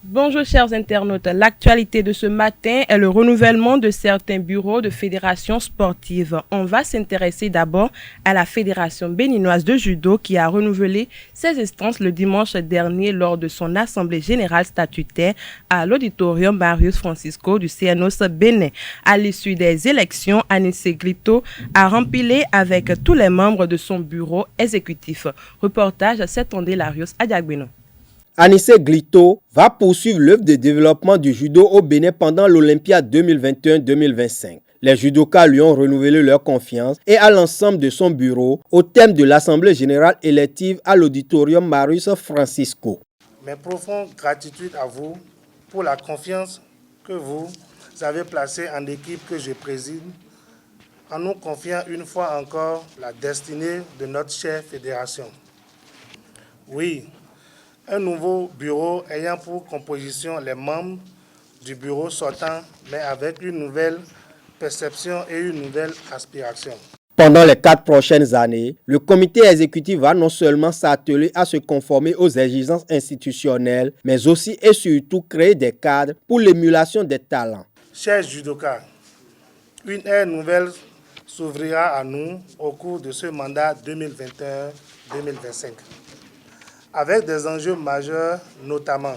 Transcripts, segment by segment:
Bonjour chers internautes, l'actualité de ce matin est le renouvellement de certains bureaux de fédérations sportives. On va s'intéresser d'abord à la Fédération béninoise de judo qui a renouvelé ses instances le dimanche dernier lors de son assemblée générale statutaire à l'auditorium Marius Francisco du CNOS Bénin. À l'issue des élections, Anissé Glito a rempilé avec tous les membres de son bureau exécutif. Reportage Setondé Larios Adiagbeno. Anissé Glito va poursuivre l'œuvre de développement du judo au Bénin pendant l'Olympiade 2021-2025. Les judokas lui ont renouvelé leur confiance et à l'ensemble de son bureau au thème de l'Assemblée générale élective à l'auditorium Marius Francisco. Mes profondes gratitudes à vous pour la confiance que vous avez placée en l'équipe que je préside, en nous confiant une fois encore la destinée de notre chère fédération. Oui, un nouveau bureau ayant pour composition les membres du bureau sortant, mais avec une nouvelle perception et une nouvelle aspiration. Pendant les 4 prochaines années, le comité exécutif va non seulement s'atteler à se conformer aux exigences institutionnelles, mais aussi et surtout créer des cadres pour l'émulation des talents. Chers judokas, une ère nouvelle s'ouvrira à nous au cours de ce mandat 2021-2025. Avec des enjeux majeurs, notamment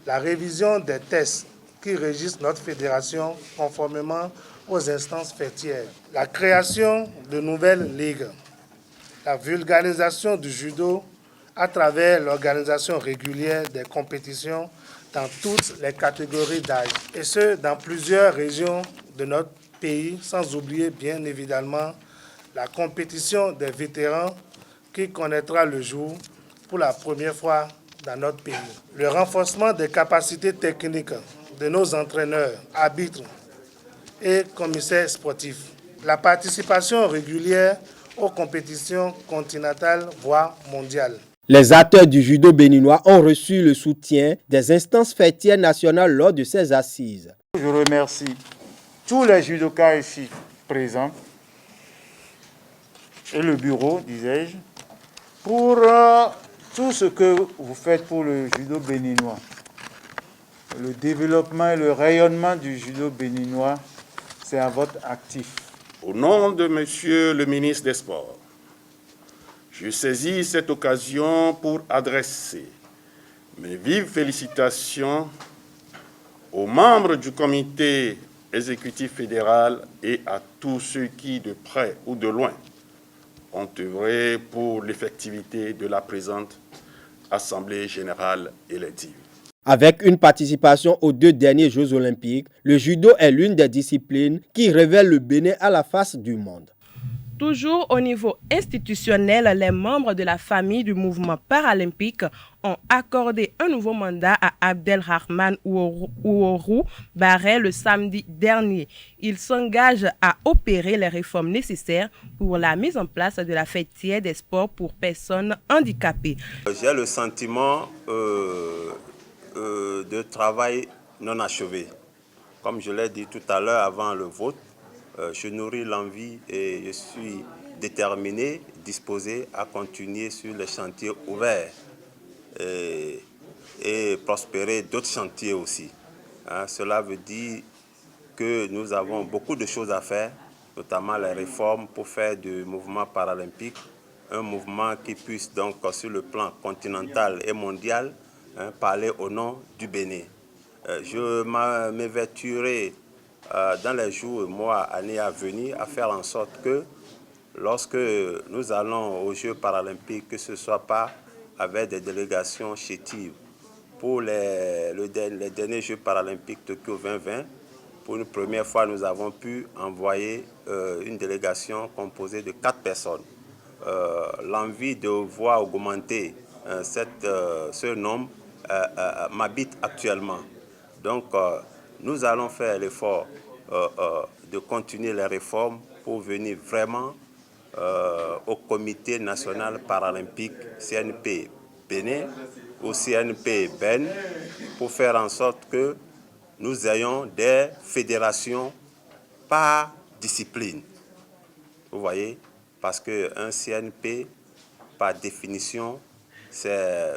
la révision des tests qui régissent notre fédération conformément aux instances faîtières, la création de nouvelles ligues, la vulgarisation du judo à travers l'organisation régulière des compétitions dans toutes les catégories d'âge, et ce, dans plusieurs régions de notre pays, sans oublier bien évidemment la compétition des vétérans qui connaîtra le jour pour la première fois dans notre pays. Le renforcement des capacités techniques de nos entraîneurs, arbitres et commissaires sportifs. La participation régulière aux compétitions continentales, voire mondiales. Les acteurs du judo béninois ont reçu le soutien des instances faîtières nationales lors de ces assises. Je remercie tous les judokas ici présents et le bureau, disais-je, pour tout ce que vous faites pour le judo béninois. Le développement et le rayonnement du judo béninois, c'est à votre actif. Au nom de Monsieur le ministre des Sports, je saisis cette occasion pour adresser mes vives félicitations aux membres du comité exécutif fédéral et à tous ceux qui, de près ou de loin, ont œuvré pour l'effectivité de la présente Assemblée générale élective. Avec une participation aux 2 derniers Jeux olympiques, le judo est l'une des disciplines qui révèle le Bénin à la face du monde. Toujours au niveau institutionnel, les membres de la famille du mouvement paralympique ont accordé un nouveau mandat à Abdelrahman Ouorou Barret le samedi dernier. Il s'engage à opérer les réformes nécessaires pour la mise en place de la fêtière des sports pour personnes handicapées. J'ai le sentiment de travail non achevé. Comme je l'ai dit tout à l'heure avant le vote, je nourris l'envie et je suis déterminé, disposé à continuer sur les chantiers ouverts et prospérer d'autres chantiers aussi. Cela veut dire que nous avons beaucoup de choses à faire, notamment les réformes pour faire du mouvement paralympique un mouvement qui puisse donc sur le plan continental et mondial parler au nom du Bénin. Je m'évertuerai dans les jours, mois, années à venir, à faire en sorte que lorsque nous allons aux Jeux paralympiques, que ce ne soit pas avec des délégations chétives. Pour les derniers Jeux paralympiques Tokyo 2020, pour une première fois, nous avons pu envoyer une délégation composée de 4 personnes. L'envie de voir augmenter ce nombre m'habite actuellement. Donc, nous allons faire l'effort de continuer les réformes pour venir vraiment au Comité national paralympique CNP Bénin ou CNP Ben pour faire en sorte que nous ayons des fédérations par discipline. Vous voyez, parce qu'un CNP, par définition, c'est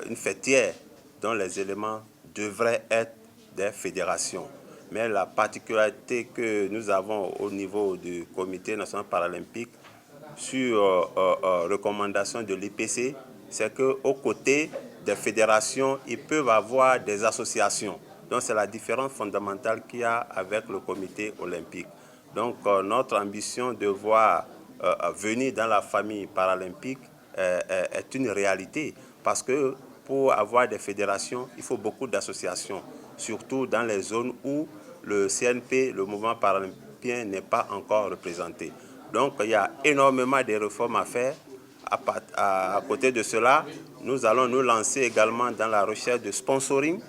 une fêtière dont les éléments devraient être des fédérations. Mais la particularité que nous avons au niveau du Comité national paralympique, sur recommandation de l'IPC, c'est qu'aux côtés des fédérations, ils peuvent avoir des associations. Donc c'est la différence fondamentale qu'il y a avec le Comité olympique. Donc notre ambition de voir venir dans la famille paralympique est une réalité, parce que pour avoir des fédérations, il faut beaucoup d'associations, surtout dans les zones où le CNP, le mouvement paralympien, n'est pas encore représenté. Donc il y a énormément de réformes à faire. À côté de cela, nous allons nous lancer également dans la recherche de sponsoring,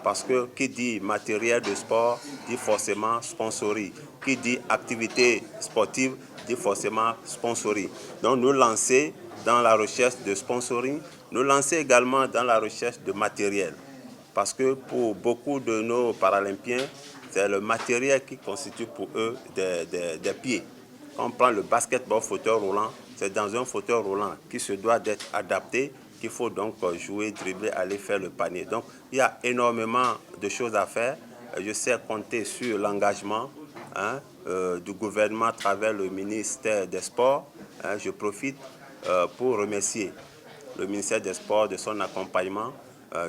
parce que qui dit matériel de sport dit forcément sponsoring. Qui dit activité sportive dit forcément sponsoring. Donc nous lancer dans la recherche de sponsoring, nous lancer également dans la recherche de matériel. Parce que pour beaucoup de nos Paralympiens, c'est le matériel qui constitue pour eux des pieds. Quand on prend le basketball fauteuil roulant, c'est dans un fauteuil roulant qui se doit d'être adapté, qu'il faut donc jouer, dribbler, aller faire le panier. Donc il y a énormément de choses à faire. Je sais compter sur l'engagement du gouvernement à travers le ministère des Sports. Je profite pour remercier le ministère des Sports de son accompagnement.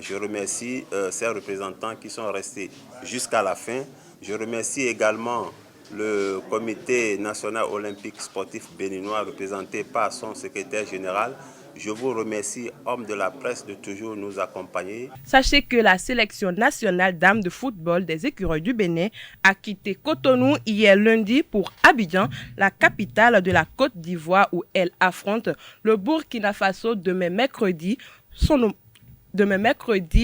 Je remercie ses représentants qui sont restés jusqu'à la fin. Je remercie également le Comité national olympique sportif béninois représenté par son secrétaire général. Je vous remercie, hommes de la presse, de toujours nous accompagner. Sachez que la sélection nationale dames de football des écureuils du Bénin a quitté Cotonou hier lundi pour Abidjan, la capitale de la Côte d'Ivoire, où elle affronte le Burkina Faso demain mercredi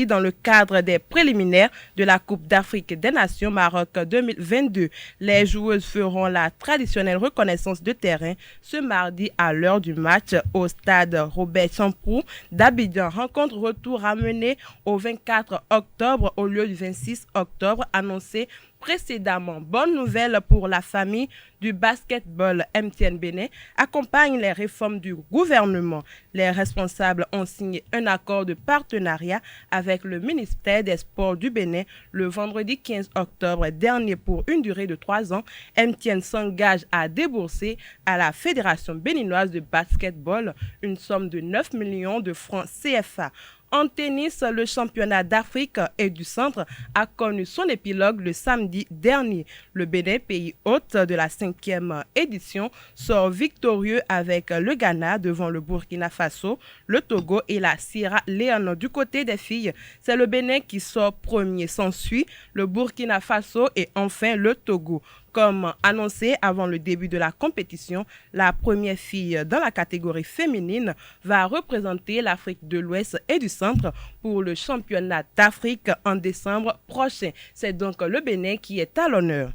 dans le cadre des préliminaires de la Coupe d'Afrique des Nations Maroc 2022. Les joueuses feront la traditionnelle reconnaissance de terrain ce mardi à l'heure du match au stade Robert Champrou d'Abidjan. Rencontre retour ramenée au 24 octobre au lieu du 26 octobre annoncé précédemment. Bonne nouvelle pour la famille du basketball. MTN Bénin accompagne les réformes du gouvernement. Les responsables ont signé un accord de partenariat avec le ministère des Sports du Bénin le vendredi 15 octobre dernier pour une durée de 3 ans. MTN s'engage à débourser à la Fédération béninoise de basketball une somme de 9 millions de francs CFA. En tennis, le championnat d'Afrique et du Centre a connu son épilogue le samedi dernier. Le Bénin, pays hôte de la 5e édition, sort victorieux avec le Ghana devant le Burkina Faso, le Togo et la Sierra Leone. Du côté des filles, c'est le Bénin qui sort premier. S'ensuit le Burkina Faso et enfin le Togo. Comme annoncé avant le début de la compétition, la première fille dans la catégorie féminine va représenter l'Afrique de l'Ouest et du Centre pour le championnat d'Afrique en décembre prochain. C'est donc le Bénin qui est à l'honneur.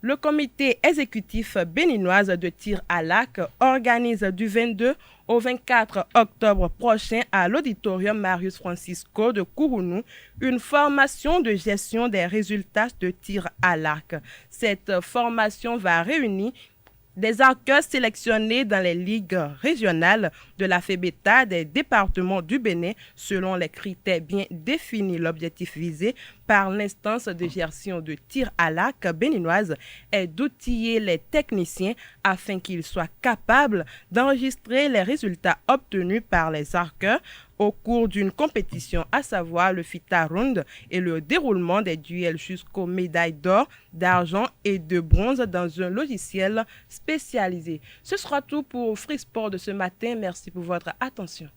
Le comité exécutif béninois de tir à l'arc organise du 22 au 24 octobre prochain à l'auditorium Marius Francisco de Kourounou une formation de gestion des résultats de tir à l'arc. Cette formation va réunir des arqueurs sélectionnés dans les ligues régionales de la FEBETA des départements du Bénin selon les critères bien définis. L'objectif visé par l'instance de gestion de tir à l'arc béninoise est d'outiller les techniciens afin qu'ils soient capables d'enregistrer les résultats obtenus par les arqueurs au cours d'une compétition, à savoir le FITA Round et le déroulement des duels jusqu'aux médailles d'or, d'argent et de bronze dans un logiciel spécialisé. Ce sera tout pour Free Sport de ce matin. Merci pour votre attention.